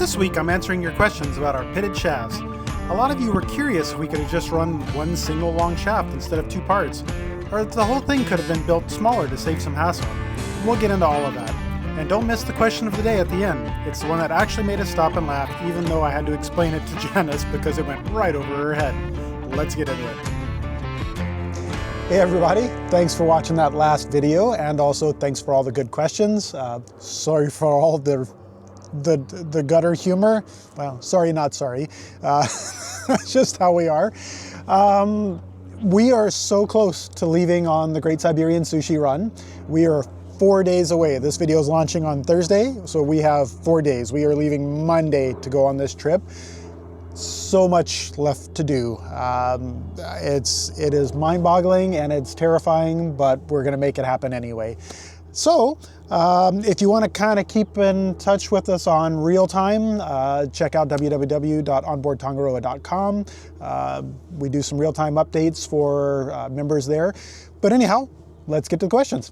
This week I'm answering your questions about our pitted shafts. A lot of you were curious if we could have just run one single long shaft instead of two parts, or if the whole thing could have been built smaller to save some hassle. We'll get into all of that. And don't miss the question of the day at the end. It's the one that actually made us stop and laugh, even though I had to explain it to Janice because it went right over her head. Let's get into it. Hey everybody, thanks for watching that last video, and also thanks for all the good questions. Sorry for all the gutter humor. Well, sorry, not sorry. That's just how we are. We are so close to leaving on the Great Siberian Sushi Run. We are 4 days away. This video is launching on Thursday, so we have 4 days. We are leaving Monday to go on this trip. So much left to do. It is mind-boggling and it's terrifying, but we're gonna make it happen anyway. So, if you want to kind of keep in touch with us on real time, check out www.onboardtongaroa.com. We do some real-time updates for members there. But anyhow, let's get to the questions.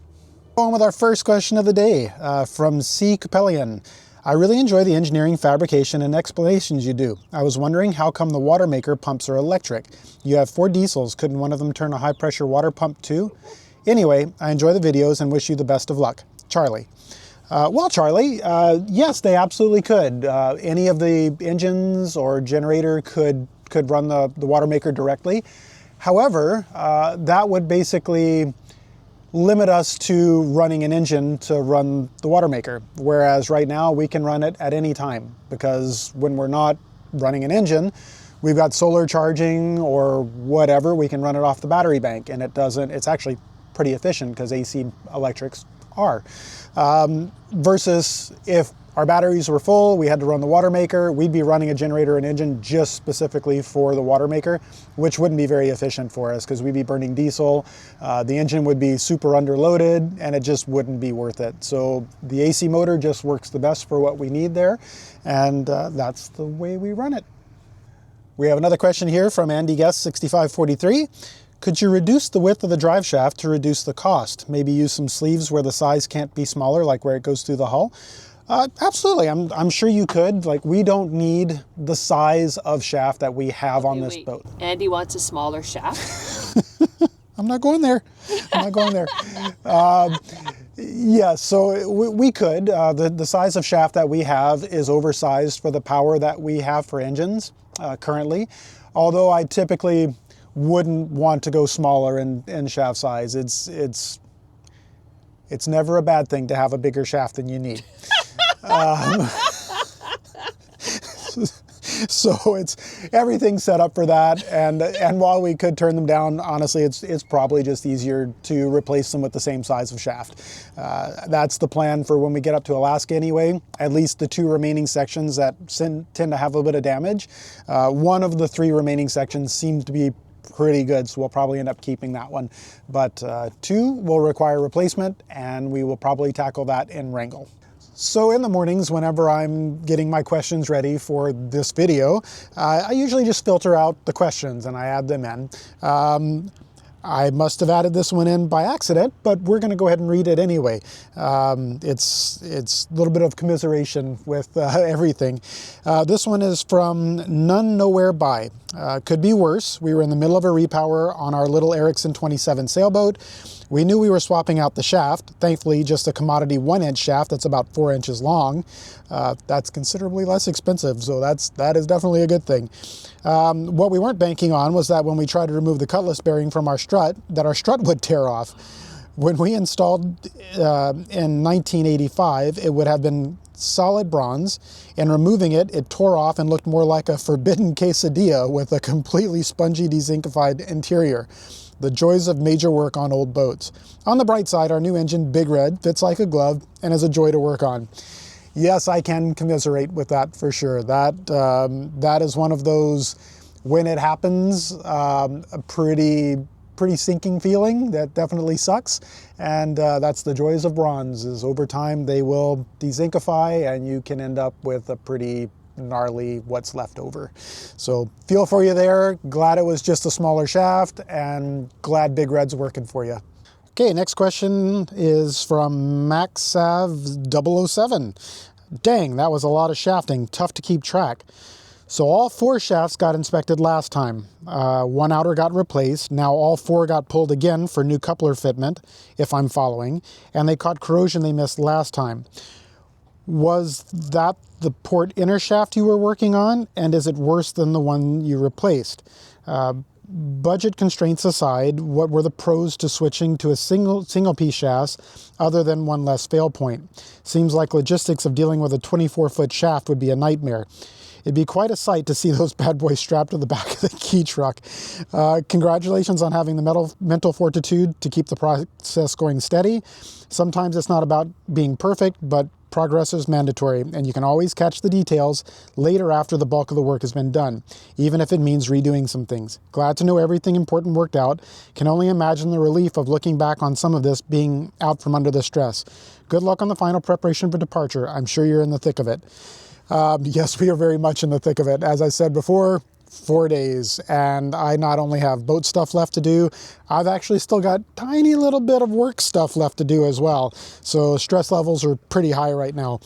Going with our first question of the day from C. Capellian. I really enjoy the engineering, fabrication, and explanations you do. I was wondering how come the water maker pumps are electric? You have 4 diesels. Couldn't one of them turn a high-pressure water pump too? Anyway, I enjoy the videos and wish you the best of luck. Charlie. Well, Charlie, yes, they absolutely could. Any of the engines or generator could run the water maker directly. However, that would basically limit us to running an engine to run the water maker. Whereas right now we can run it at any time, because when we're not running an engine, we've got solar charging or whatever, we can run it off the battery bank, and it's actually pretty efficient because AC electrics are. Versus if our batteries were full, we had to run the water maker, we'd be running a generator and engine just specifically for the water maker, which wouldn't be very efficient for us because we'd be burning diesel, the engine would be super underloaded, and it just wouldn't be worth it. So the AC motor just works the best for what we need there, and that's the way we run it. We have another question here from Andy Guest 6543. Could you reduce the width of the drive shaft to reduce the cost? Maybe use some sleeves where the size can't be smaller, like where it goes through the hull? Absolutely, I'm sure you could. Like, we don't need the size of shaft that we have on this boat. Andy wants a smaller shaft? I'm not going there. I'm not going there. Yeah, so we could. The size of shaft that we have is oversized for the power that we have for engines currently. Although I typically wouldn't want to go smaller in shaft size. It's never a bad thing to have a bigger shaft than you need. So everything's set up for that, and while we could turn them down, honestly, it's probably just easier to replace them with the same size of shaft. That's the plan for when we get up to Alaska anyway. At least the 2 remaining sections that tend to have a little bit of damage. One of the 3 remaining sections seems to be pretty good, so we'll probably end up keeping that one. But 2 will require replacement, and we will probably tackle that in Wrangell. So in the mornings, whenever I'm getting my questions ready for this video, I usually just filter out the questions and I add them in. I must have added this one in by accident, but we're going to go ahead and read it anyway. It's a little bit of commiseration with everything. This one is from None Nowhere By. Could be worse. We were in the middle of a repower on our little Erickson 27 sailboat. We knew we were swapping out the shaft, thankfully just a commodity 1-inch shaft that's about 4 inches long. That's considerably less expensive, so that is definitely a good thing. What we weren't banking on was that when we tried to remove the cutlass bearing from our strut, that our strut would tear off. When we installed in 1985, it would have been solid bronze, and removing it, it tore off and looked more like a forbidden quesadilla with a completely spongy, dezinkified interior. The joys of major work on old boats. On the bright side, our new engine, Big Red, fits like a glove and is a joy to work on. Yes, I can commiserate with that for sure. That is one of those, when it happens, a pretty sinking feeling that definitely sucks. And that's the joys of bronze, is over time they will dezinkify and you can end up with a pretty gnarly what's left over. So feel for you there. Glad it was just a smaller shaft, and glad Big Red's working for you. Okay, next question is from MaxSav007. Dang, that was a lot of shafting. Tough to keep track. So all 4 shafts got inspected last time. 1 outer got replaced. Now all 4 got pulled again for new coupler fitment, if I'm following. And they caught corrosion they missed last time. Was that the port inner shaft you were working on? And is it worse than the one you replaced? Budget constraints aside, what were the pros to switching to a single piece shafts other than one less fail point? Seems like logistics of dealing with a 24-foot shaft would be a nightmare. It'd be quite a sight to see those bad boys strapped to the back of the key truck. Congratulations on having the mental fortitude to keep the process going steady. Sometimes it's not about being perfect, but progress is mandatory, and you can always catch the details later after the bulk of the work has been done, even if it means redoing some things. Glad to know everything important worked out. Can only imagine the relief of looking back on some of this being out from under the stress. Good luck on the final preparation for departure. I'm sure you're in the thick of it. Yes, we are very much in the thick of it. As I said before, 4 days, and I not only have boat stuff left to do, I've actually still got tiny little bit of work stuff left to do as well. So stress levels are pretty high right now.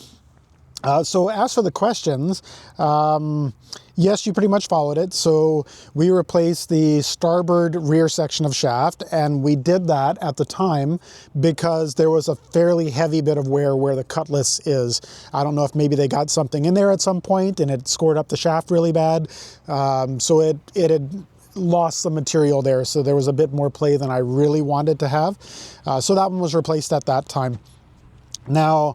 So as for the questions, yes, you pretty much followed it. So we replaced the starboard rear section of shaft, and we did that at the time because there was a fairly heavy bit of wear where the cutlass is. I don't know if maybe they got something in there at some point and it scored up the shaft really bad. So it had lost some material there, so there was a bit more play than I really wanted to have. So that one was replaced at that time. Now,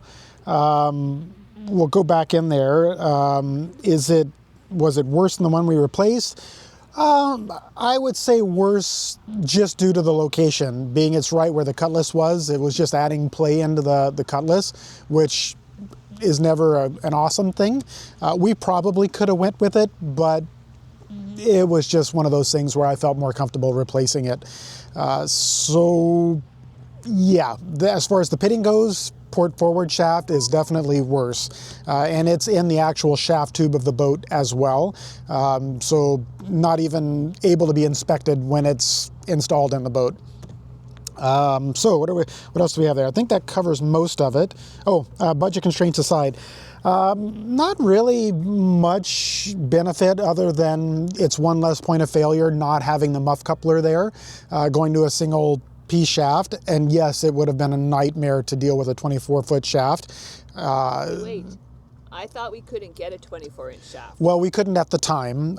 we'll go back in there. Was it worse than the one we replaced? I would say worse just due to the location. Being it's right where the cutlass was, it was just adding play into the cutlass, which is never an awesome thing. We probably could have went with it, but it was just one of those things where I felt more comfortable replacing it. So yeah, as far as the pitting goes, port forward shaft is definitely worse, and it's in the actual shaft tube of the boat as well, so not even able to be inspected when it's installed in the boat. So what else do we have there? I think that covers most of it. Budget constraints aside, not really much benefit other than it's one less point of failure not having the muff coupler there, going to a single piece shaft, and yes, it would have been a nightmare to deal with a 24-foot shaft. Wait, I thought we couldn't get a 24-inch shaft. Well, we couldn't at the time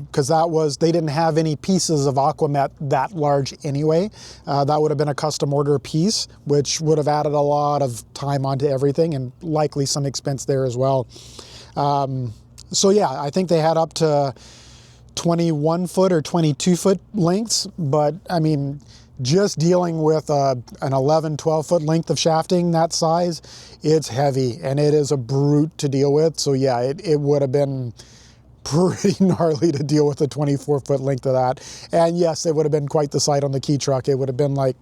because they didn't have any pieces of Aquamet that large anyway. That would have been a custom order piece, which would have added a lot of time onto everything and likely some expense there as well. So yeah, I think they had up to 21-foot or 22-foot lengths, but I mean, just dealing with an 11, 12-foot length of shafting that size, it's heavy and it is a brute to deal with. So yeah, it would have been pretty gnarly to deal with a 24-foot length of that. And yes, it would have been quite the sight on the key truck. It would have been like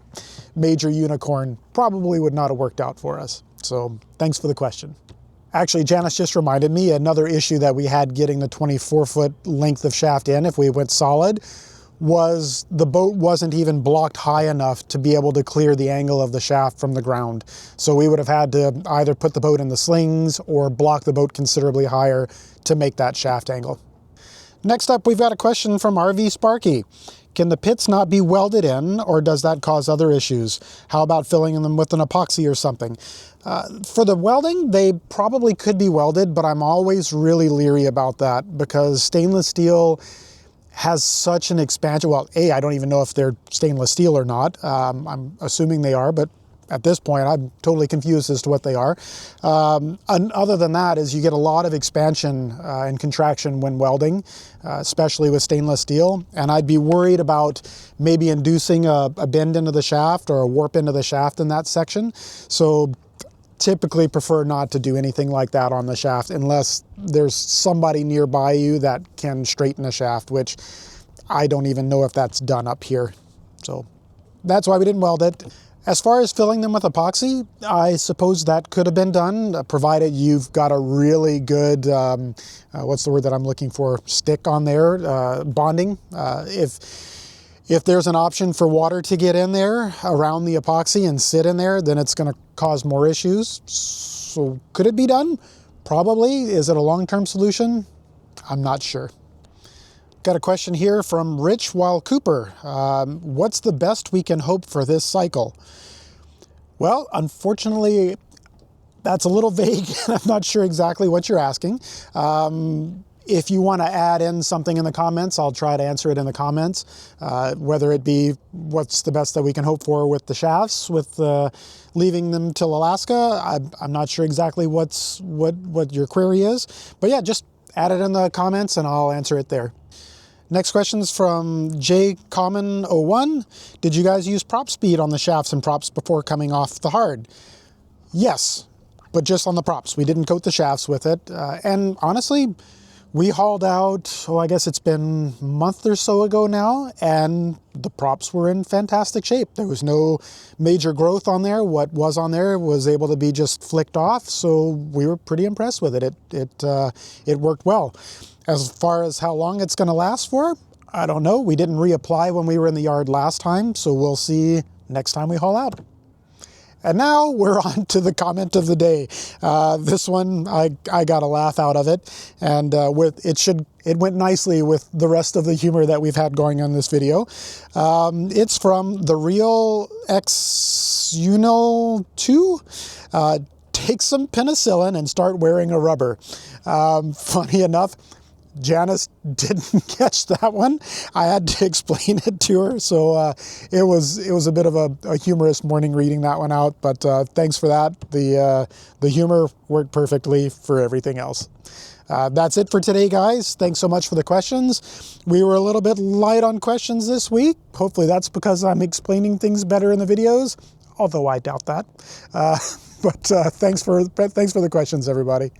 major unicorn. Probably would not have worked out for us. So thanks for the question. Actually, Janice just reminded me another issue that we had getting the 24-foot length of shaft in if we went solid was the boat wasn't even blocked high enough to be able to clear the angle of the shaft from the ground. So we would have had to either put the boat in the slings or block the boat considerably higher to make that shaft angle. Next up, we've got a question from RV Sparky. Can the pits not be welded in, or does that cause other issues? How about filling them with an epoxy or something? For the welding, they probably could be welded, but I'm always really leery about that because stainless steel has such an expansion. Well, I don't even know if they're stainless steel or not. I'm assuming they are, but at this point, I'm totally confused as to what they are. And other than that is you get a lot of expansion and contraction when welding, especially with stainless steel. And I'd be worried about maybe inducing a bend into the shaft or a warp into the shaft in that section. So typically prefer not to do anything like that on the shaft unless there's somebody nearby you that can straighten a shaft, which I don't even know if that's done up here. So that's why we didn't weld it. As far as filling them with epoxy, I suppose that could have been done, provided you've got a really good, what's the word that I'm looking for, stick on there, bonding. If there's an option for water to get in there around the epoxy and sit in there, then it's going to cause more issues. So could it be done? Probably. Is it a long-term solution? I'm not sure. Got a question here from Rich While Cooper. What's the best we can hope for this cycle? Well, unfortunately, that's a little vague. I'm not sure exactly what you're asking. If you want to add in something in the comments, I'll try to answer it in the comments. Whether it be what's the best that we can hope for with the shafts, with leaving them till Alaska. I'm not sure exactly what your query is. But yeah, just add it in the comments and I'll answer it there. Next question is from jcommon01. Did you guys use prop speed on the shafts and props before coming off the hard? Yes, but just on the props. We didn't coat the shafts with it. And honestly, we hauled out, I guess it's been a month or so ago now, and the props were in fantastic shape. There was no major growth on there. What was on there was able to be just flicked off, so we were pretty impressed with it. It worked well. As far as how long it's going to last for, I don't know. We didn't reapply when we were in the yard last time, so we'll see next time we haul out. And now we're on to the comment of the day. This one, I got a laugh out of it, and it went nicely with the rest of the humor that we've had going on this video. It's from the Real X Unil 2. Take some penicillin and start wearing a rubber. Funny enough, Janice didn't catch that one. I had to explain it to her, so it was a bit of a humorous morning reading that one out, but thanks for that. The humor worked perfectly for everything else. That's it for today, guys. Thanks so much for the questions. We were a little bit light on questions this week. Hopefully that's because I'm explaining things better in the videos, although I doubt that. But thanks for the questions, everybody.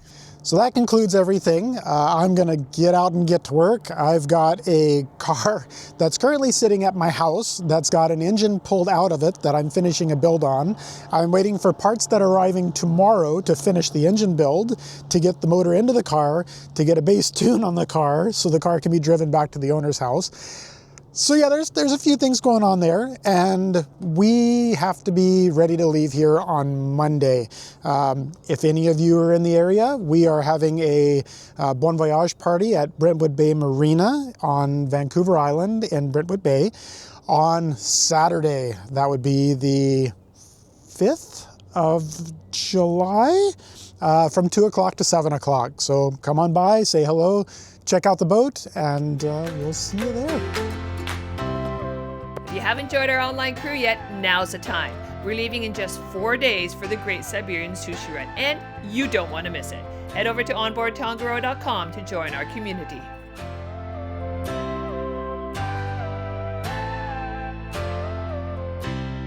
So that concludes everything. I'm gonna get out and get to work. I've got a car that's currently sitting at my house that's got an engine pulled out of it that I'm finishing a build on. I'm waiting for parts that are arriving tomorrow to finish the engine build, to get the motor into the car, to get a base tune on the car so the car can be driven back to the owner's house. So yeah, there's a few things going on there, and we have to be ready to leave here on Monday. If any of you are in the area, we are having a Bon Voyage party at Brentwood Bay Marina on Vancouver Island in Brentwood Bay on Saturday. That would be the 5th of July from 2 o'clock to 7 o'clock. So come on by, say hello, check out the boat, and we'll see you there. If you haven't joined our online crew yet, now's the time. We're leaving in just 4 days for the Great Siberian Sushi Run, and you don't want to miss it. Head over to onboardtongaro.com to join our community.